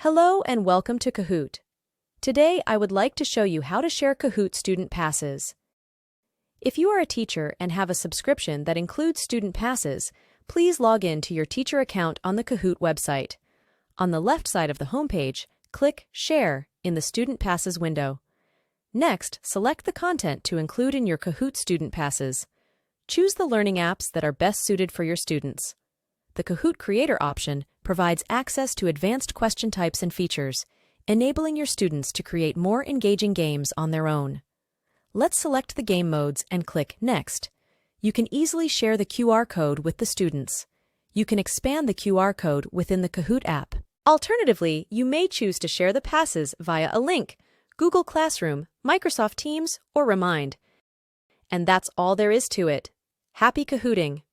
Hello and welcome to Kahoot. Today I would like to show you how to share Kahoot student passes. If you are a teacher and have a subscription that includes student passes, please log in to your teacher account on the Kahoot website. On the left side of the homepage, click Share in the Student Passes window. Next, select the content to include in your Kahoot student passes. Choose the learning apps that are best suited for your students. The Kahoot Creator option provides access to advanced question types and features, enabling your students to create more engaging games on their own. Let's select the game modes and click Next. You can easily share the QR code with the students. You can expand the QR code within the Kahoot app. Alternatively, you may choose to share the passes via a link, Google Classroom, Microsoft Teams, or Remind. And that's all there is to it. Happy Kahooting!